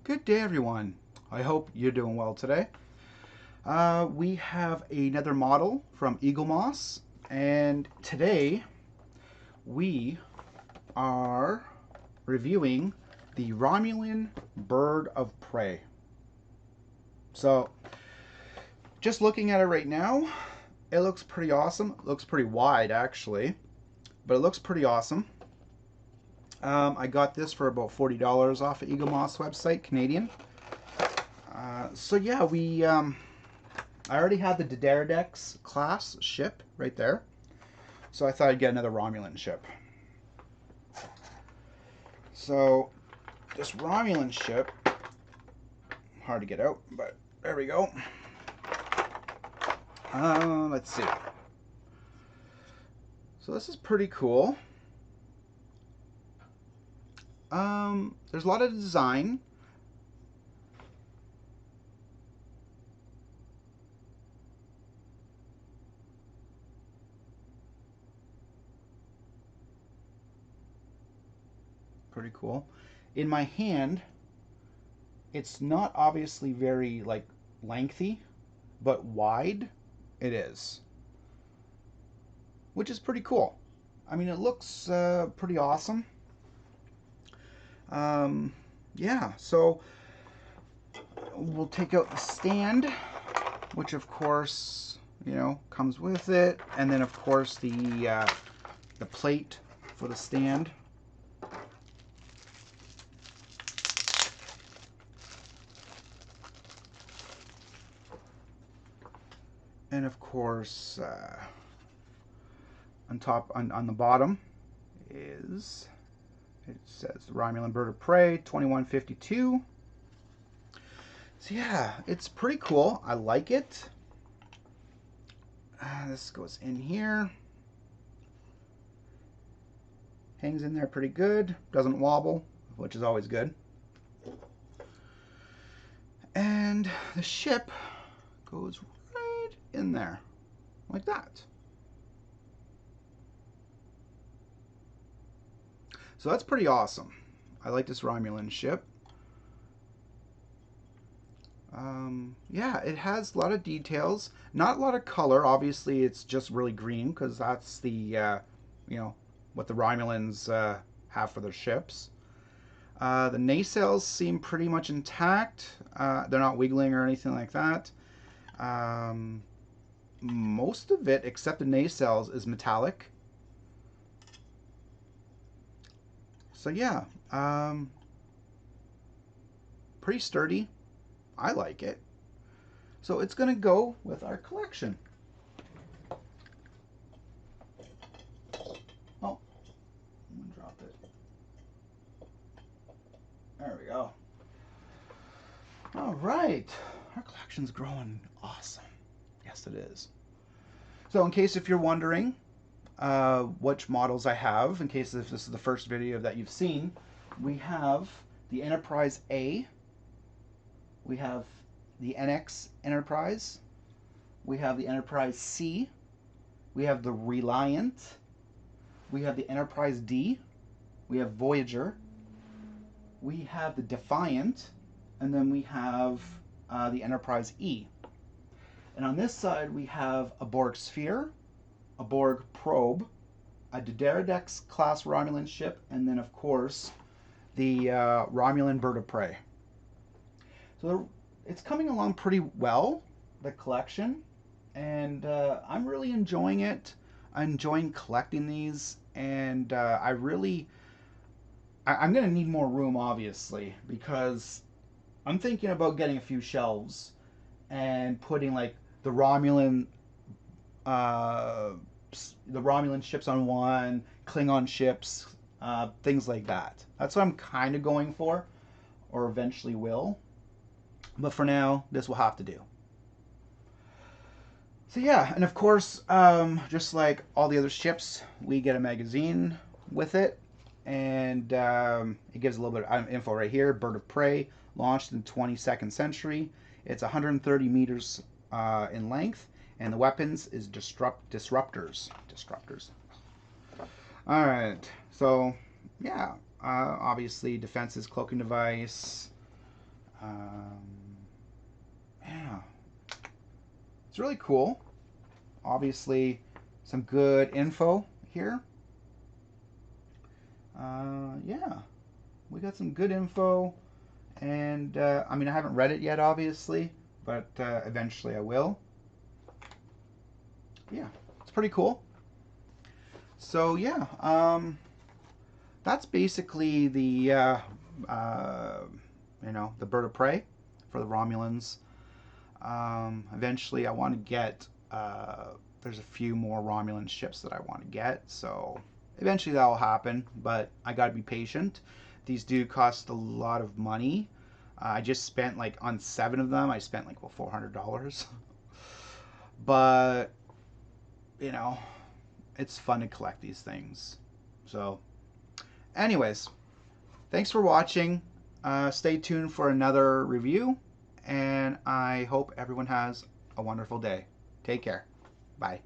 Good day, everyone. I hope you're doing well today. We have another model from Eaglemoss, and today we are reviewing the Romulan Bird of Prey. So, just looking at it right now, it looks pretty awesome. It looks pretty wide, actually, but it looks pretty awesome. I got this for about $40 off of Eaglemoss website, Canadian. So yeah, I already had the Daredevil class ship right there, so I thought I'd get another Romulan ship. So this Romulan ship, hard to get out, but there we go. Let's see. So this is pretty cool. There's a lot of design. Pretty cool. In my hand, it's not obviously very like lengthy, but wide it is, which is pretty cool. I mean, it looks pretty awesome. Yeah, so we'll take out the stand, which of course, you know, comes with it, and then of course the plate for the stand. And of course, on the bottom is, it says Romulan Bird of Prey 2152. So yeah, it's pretty cool. I like it. This goes in here. Hangs in there pretty good. Doesn't wobble, which is always good. And the ship goes right in there, like that. So that's pretty awesome. I like this Romulan ship. Yeah, it has a lot of details. Not a lot of color. Obviously, it's just really green because that's the, you know, what the Romulans have for their ships. The nacelles seem pretty much intact. They're not wiggling or anything like that. Most of it, except the nacelles, is metallic. So yeah, pretty sturdy. I like it. So it's going to go with our collection. Oh, I'm going to drop it. There we go. All right. Our collection's growing awesome. Yes, it is. So in case if you're wondering which models I have, in case if this is the first video that you've seen, we have the Enterprise A, we have the NX Enterprise, we have the Enterprise C, we have the Reliant, we have the Enterprise D, we have Voyager, we have the Defiant, and then we have the Enterprise E. And on this side we have a Borg Sphere, a Borg Probe, a Daredevil class Romulan ship, and then of course the Romulan Bird of Prey. So it's coming along pretty well, the collection, and I'm really enjoying it. I'm enjoying collecting these, and I'm going to need more room, obviously, because I'm thinking about getting a few shelves and putting like the Romulan ships on one, Klingon ships, things like that. That's what I'm kind of going for, or eventually will. But for now, this will have to do. So yeah, and of course, just like all the other ships, we get a magazine with it, and it gives a little bit of info right here. Bird of Prey, launched in the 22nd century. It's 130 meters in length, and the weapons is disruptors. All right, so yeah, obviously defenses, cloaking device, Yeah, it's really cool. Obviously, some good info here. Yeah, we got some good info, and I mean, I haven't read it yet, obviously, but eventually I will. Yeah, it's pretty cool. So yeah, that's basically the the bird of prey for the Romulans. Eventually, I want to get. There's a few more Romulan ships that I want to get, so eventually that will happen. But I got to be patient. These do cost a lot of money. I just spent like on 7 of them. I spent like $400. But you know, it's fun to collect these things. So, anyways, thanks for watching. Stay tuned for another review, and I hope everyone has a wonderful day. Take care. Bye.